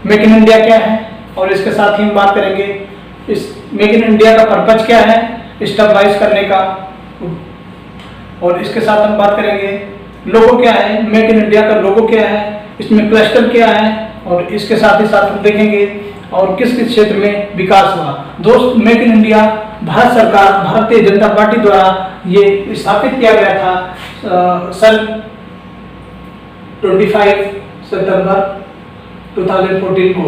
Make in India क्या है, और इसके साथ ही हम बात करेंगे इस मेक इन इंडिया का पर्पज क्या है स्टेबलाइज करने का, और इसके साथ हम बात करेंगे लोगो क्या है, मेक इन इंडिया का लोगो क्या है, इसमें क्लस्टर क्या है, और इसके साथ ही साथ हम देखेंगे और किस किस क्षेत्र में विकास हुआ। दोस्त, मेक इन इंडिया भारत सरकार, भारतीय जनता पार्टी द्वारा ये स्थापित किया गया था सन 25 सितंबर 2014 को।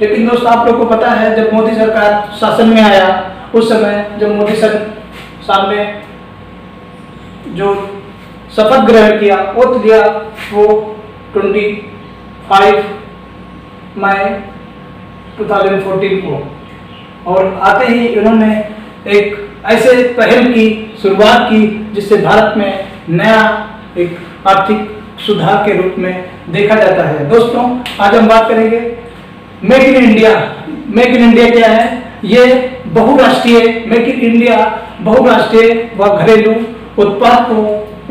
लेकिन दोस्त, आप लोग को पता है जब मोदी सरकार शासन में आया, उस समय जब मोदी साहब ने जो शपथ ग्रहण किया, ओथ दिया, वो 25 मई 2014 को, और आते ही इन्होंने एक ऐसे पहल की शुरुआत की जिससे भारत में नया एक आर्थिक सुधार के रूप में देखा जाता है। दोस्तों, आज हम बात करेंगे make in India. Make in India क्या है? ये बहुराष्ट्रीय, मेक इन इंडिया बहुराष्ट्रीय व घरेलू उत्पाद को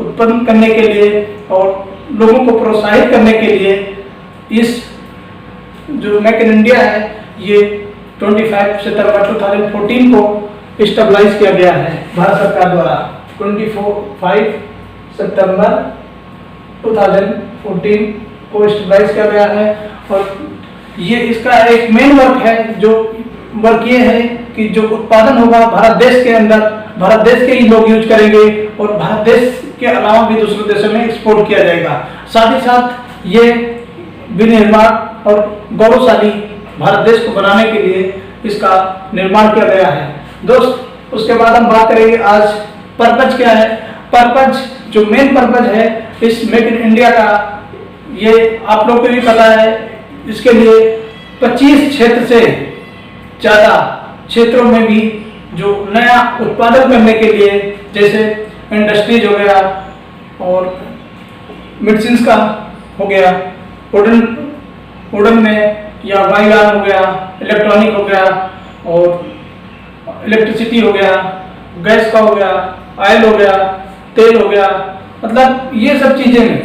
उत्पन्न करने के लिए और लोगों को प्रोत्साहित करने के लिए इस जो मेक इन इंडिया है ये 25 सितंबर 2014 को स्टेबलाइज किया गया है भारत सरकार द्वारा। 25 सितंबर 2014 को स्टेबलाइज किया गया है, और ये इसका एक मेन वर्क है। जो वर्क ये है कि जो उत्पादन होगा भारत देश के अंदर, भारत देश के ही लोग यूज करेंगे, और भारत देश के अलावा भी दूसरे देशों में एक्सपोर्ट किया जाएगा। साथ ही साथ ये विनिर्माण और गौरवशाली भारत देश को बनाने के लिए इसका निर्माण किया गया है। दोस्त, उसके बाद हम बात करेंगे आज पर्पज क्या है। पर्पज, जो मेन पर्पज है इस मेक इन इंडिया का, ये आप लोग को भी पता है, इसके लिए 25 क्षेत्र से ज़्यादा क्षेत्रों में भी जो नया उत्पादन करने के लिए, जैसे इंडस्ट्रीज हो गया और मेडिसिन का हो गया, वुडन में या वायुयान हो गया, इलेक्ट्रॉनिक हो गया, और इलेक्ट्रिसिटी हो गया, गैस का हो गया, ऑयल हो गया, तेल हो गया, मतलब ये सब चीज़ें हैं।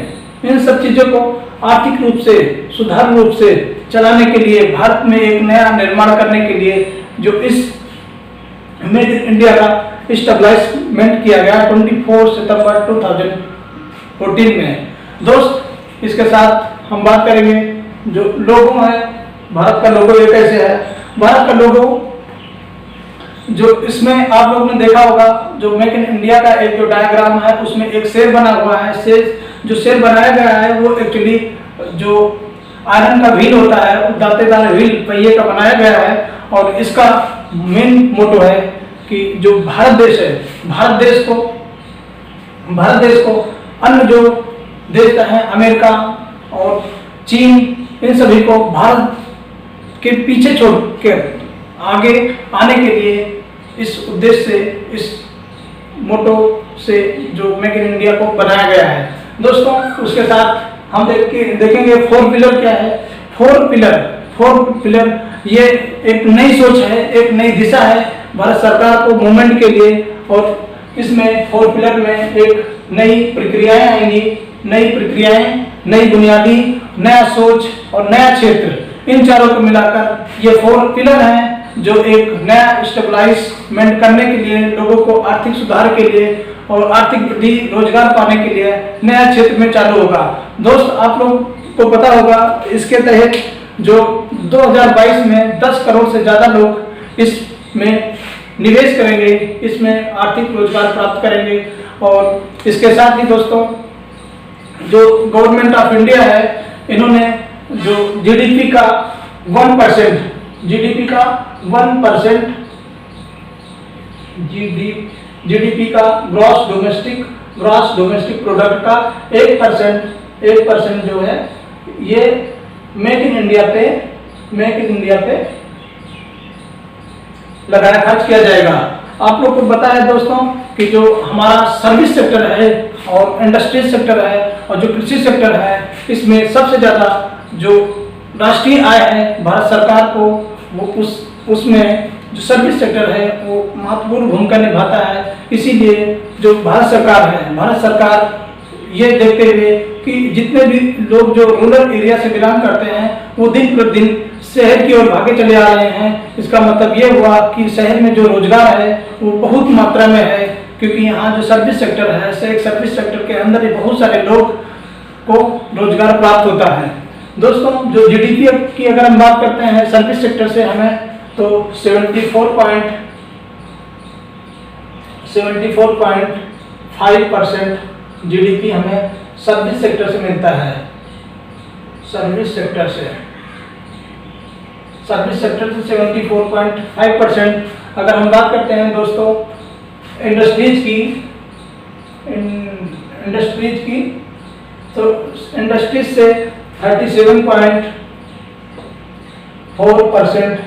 इन सब चीज़ों को आर्थिक रूप से, सुधारू रूप से चलाने के लिए, भारत में एक नया निर्माण करने के लिए जो इस मेक इन इंडिया का स्टेबलाइजमेंट किया गया 24 सितंबर 2014 में। दोस्त, इसके साथ हम बात करेंगे जो लोगो है, भारत का लोगो ये कैसे है। भारत का लोगो, जो इसमें आप लोगों ने देखा होगा, जो मेक इन इंडिया का एक जो डायग्राम है उसमें एक शेर बना हुआ है। जो शेर बनाया गया है वो एक्चुअली जो आयरन का व्हील होता है, दांतेदार व्हील पहिए का बनाया गया है, और इसका मेन मोटो है कि जो भारत देश है, भारत देश को अन्य जो देश हैं अमेरिका और चीन, इन सभी को भारत के पीछे छोड़ के आगे आने के लिए इस उद्देश्य से, इस मोटो से जो मेक इन इंडिया को बनाया गया है। दोस्तों, उसके साथ हम देखेंगे 4 पिलर क्या है। 4 पिलर ये एक नई सोच है, एक नई दिशा है भारत सरकार को मूवमेंट के लिए, और इसमें 4 पिलर में एक नई प्रक्रियाएं आएंगी, नई बुनियादी, नया सोच और नया क्षेत्र, इन चारों को मिलाकर ये 4 पिलर हैं जो एक नया स्टेबलाइजमेंट करने के लिए, लोगों को आर्थिक सुधार के लिए और आर्थिक वृद्धि, रोजगार पाने के लिए नया क्षेत्र में चालू होगा। दोस्त, आप लोग को पता होगा इसके तहत जो 2022 में 10 करोड़ से ज़्यादा लोग इसमें निवेश करेंगे, इसमें आर्थिक रोजगार प्राप्त करेंगे। और इसके साथ ही दोस्तों, जो गवर्नमेंट ऑफ इंडिया है, इन्होंने जो जीडीपी का 1%, जीडीपी का 1%, जीडीपी का ग्रॉस डोमेस्टिक प्रोडक्ट का 1% जो है ये मेक इन इंडिया पे लगाया, खर्च किया जाएगा। आप लोग को पता है दोस्तों कि जो हमारा सर्विस सेक्टर है और इंडस्ट्रियल सेक्टर है और जो कृषि सेक्टर है, इसमें सबसे ज़्यादा जो राष्ट्रीय आय है भारत सरकार को, वो उसमें जो सर्विस सेक्टर है वो महत्वपूर्ण भूमिका निभाता है। इसीलिए जो भारत सरकार है, भारत सरकार ये देखते हुए कि जितने भी लोग जो रूरल एरिया से बिलोंग करते हैं वो दिन प्रतिदिन शहर की ओर भागे चले आ रहे हैं। इसका मतलब ये हुआ कि शहर में जो रोजगार है वो बहुत मात्रा में है, क्योंकि यहाँ जो सर्विस सेक्टर है, सर्विस सेक्टर के अंदर ही बहुत सारे लोग को रोजगार प्राप्त होता है। दोस्तों, जो जीडीपी की अगर हम बात करते हैं सर्विस सेक्टर से हमें, तो 74.5% जीडीपी हमें सर्विस सेक्टर से मिलता है। सर्विस सेक्टर से 74.5%। अगर हम बात करते हैं दोस्तों इंडस्ट्रीज की, तो इंडस्ट्रीज से 37.4%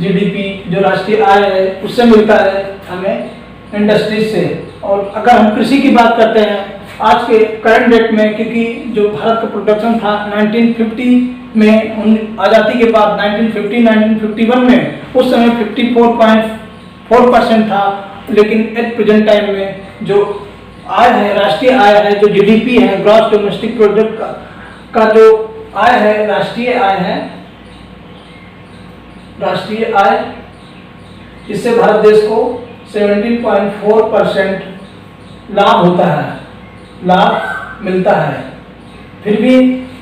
जीडीपी जो राष्ट्रीय आय है उससे मिलता है हमें इंडस्ट्रीज से। और अगर हम कृषि की बात करते हैं आज के करंट डेट में, क्योंकि जो भारत का प्रोडक्शन था 1950 में, आज़ादी के बाद 1951 में उस समय 54.4% था, लेकिन एट प्रेजेंट टाइम में जो आय है, राष्ट्रीय आय है, जो जीडीपी है, ग्रॉस डोमेस्टिक प्रोडक्ट का जो आय है, राष्ट्रीय आय, इससे भारत देश को 17.4% लाभ होता है, लाभ मिलता है। फिर भी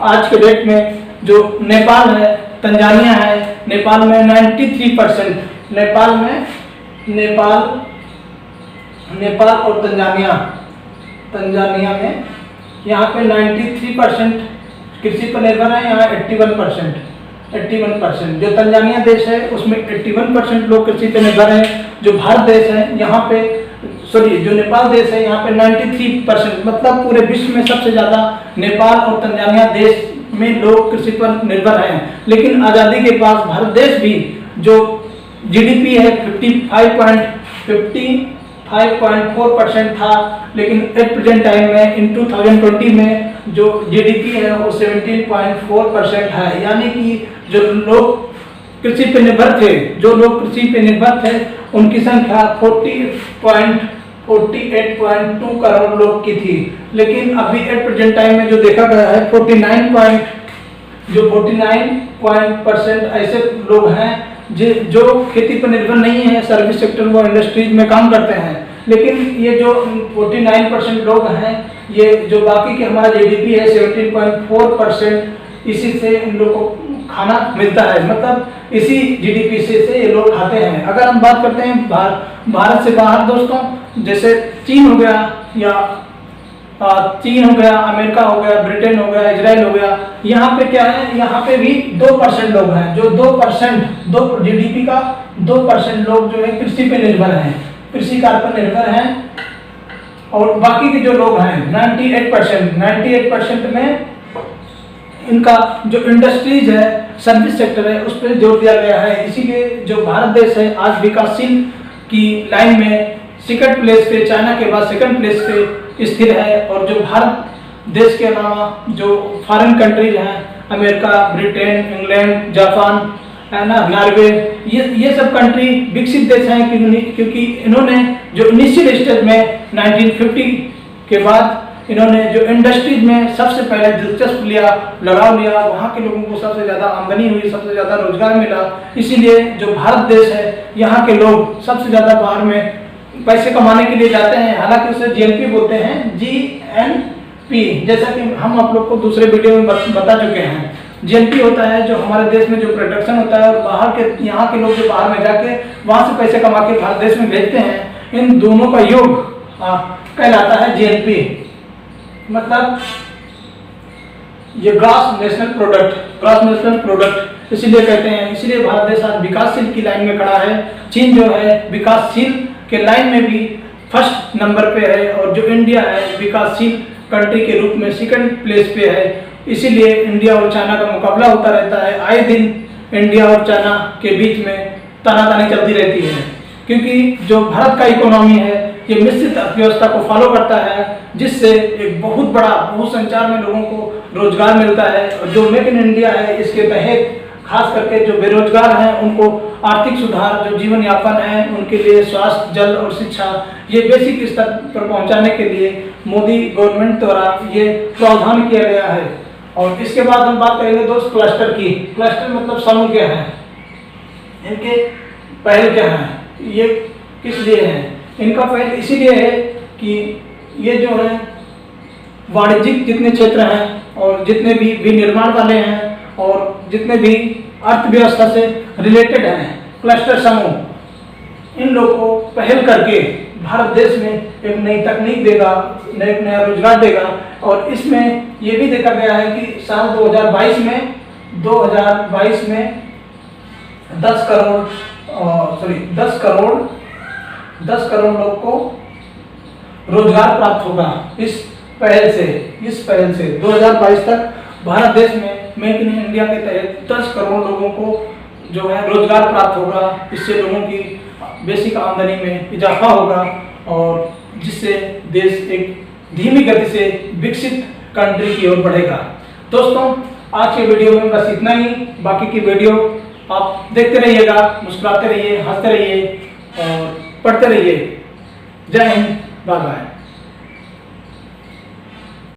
आज के डेट में जो नेपाल है, तंजानिया है, नेपाल में 93%, नेपाल और तंजानिया में यहाँ पे 93% कृषि पर निर्भर है, यहाँ 81%। जो तंजानिया देश है उसमें 81% लोग कृषि पर निर्भर हैं। जो भारत देश है यहाँ पे, जो नेपाल देश है यहाँ पे 93%, मतलब पूरे विश्व में सबसे ज़्यादा नेपाल और तंजानिया देश में लोग कृषि पर निर्भर हैं। लेकिन आज़ादी के बाद भारत देश भी जो जीडीपी है 55.4% था, लेकिन एट प्रेजेंट टाइम में इन 2020 में जो जीडीपी है वो 17.4% है। यानी कि जो लोग कृषि पे निर्भर थे, उनकी संख्या 48.2 करोड़ लोग की थी। लेकिन अभी एट प्रेजेंट टाइम में जो देखा गया है 49% ऐसे लोग हैं जो खेती पर निर्भर नहीं है, सर्विस सेक्टर व इंडस्ट्रीज में काम करते हैं। लेकिन ये जो 49% लोग हैं, ये जो बाकी के हमारा जीडीपी है 17.4%, इसी से इन लोगों को खाना मिलता है, मतलब इसी जीडीपी से ये लोग खाते हैं। अगर हम बात करते हैं भारत से बाहर दोस्तों, जैसे चीन हो गया, अमेरिका हो गया, ब्रिटेन हो गया, इजराइल हो गया, यहाँ पे क्या है, यहाँ पे भी 2% लोग हैं, जो 2% जीडीपी का 2% लोग जो है कृषि पे निर्भर हैं, कृषि कार्य पर निर्भर हैं। और बाकी के जो लोग हैं 98% में इनका जो इंडस्ट्रीज है, सर्विस सेक्टर है, उस पर जोर दिया गया है। इसीलिए जो भारत देश है आज विकासशील की लाइन में सेकंड प्लेस पे, चाइना के बाद सेकंड प्लेस पे स्थिर है। और जो भारत देश के अलावा जो फॉरेन कंट्रीज हैं, अमेरिका, ब्रिटेन, इंग्लैंड, जापान है ना, नॉर्वे, ये सब कंट्री विकसित देश हैं, क्योंकि इन्होंने जो इनिशियल स्टेज में 1950 के बाद इन्होंने जो इंडस्ट्रीज में सबसे पहले दिलचस्प लगाव लिया, वहाँ के लोगों को सबसे ज़्यादा आमदनी हुई, सबसे ज़्यादा रोजगार मिला। इसीलिए जो भारत देश है, यहाँ के लोग सबसे ज़्यादा बाहर में पैसे कमाने के लिए जाते हैं। हालांकि उसे जीएनपी बोलते हैं, जीएनपी, जैसा कि हम आप लोग को दूसरे वीडियो में बता चुके हैं। जीएनपी होता है जो हमारे देश में जो प्रोडक्शन होता है, और बाहर के यहाँ के लोग जो बाहर में जाके वहाँ से पैसे कमा के भारत देश में भेजते हैं, इन दोनों का योग कहलाता है जीएनपी, मतलब ये ग्रॉस नेशनल प्रोडक्ट इसीलिए कहते हैं। इसीलिए भारत देश आज विकासशील की लाइन में खड़ा है। चीन जो है विकासशील के लाइन में भी फर्स्ट नंबर पे है, और जो इंडिया है विकासशील कंट्री के रूप में सेकंड प्लेस पे है। इसीलिए इंडिया और चाइना का मुकाबला होता रहता है। आए दिन इंडिया और चाइना के बीच में तानातानी चलती रहती है, क्योंकि जो भारत का इकोनॉमी है ये मिश्रित अर्थव्यवस्था को फॉलो करता है, जिससे एक बहुत बड़ा बहुसंचार में लोगों को रोजगार मिलता है। और जो मेक इन इंडिया है, इसके तहत खास करके जो बेरोजगार हैं उनको आर्थिक सुधार, जो जीवन यापन है उनके लिए, स्वास्थ्य, जल और शिक्षा, ये बेसिक स्तर पर पहुंचाने के लिए मोदी गवर्नमेंट द्वारा ये प्रावधान किया गया है। और इसके बाद हम बात करेंगे दोस्त क्लस्टर की। क्लस्टर मतलब समूह क्या है, इनके पहल क्या है, ये किस लिए है। इनका पहल इसीलिए है कि ये जो है वाणिज्यिक जितने क्षेत्र हैं और जितने भी विनिर्माण वाले हैं और जितने भी अर्थव्यवस्था से रिलेटेड हैं, क्लस्टर समूह, इन लोगों को पहल करके भारत देश में एक नई तकनीक देगा, एक नया रोजगार देगा। और इसमें ये भी देखा गया है कि साल 2022 में 10 करोड़ लोग को रोजगार प्राप्त होगा इस पहल से 2022 तक भारत देश में मेक इन इंडिया के तहत 10 करोड़ लोगों को जो है रोजगार प्राप्त होगा। इससे लोगों की बेसिक आमदनी में इजाफा होगा और जिससे देश एक धीमी गति से विकसित कंट्री की ओर बढ़ेगा। दोस्तों, आज के वीडियो में बस इतना ही। बाकी की वीडियो आप देखते रहिएगा, मुस्कुराते रहिए, हंसते रहिए और पढ़ते रहिए। जय हिंद, बाय बाय।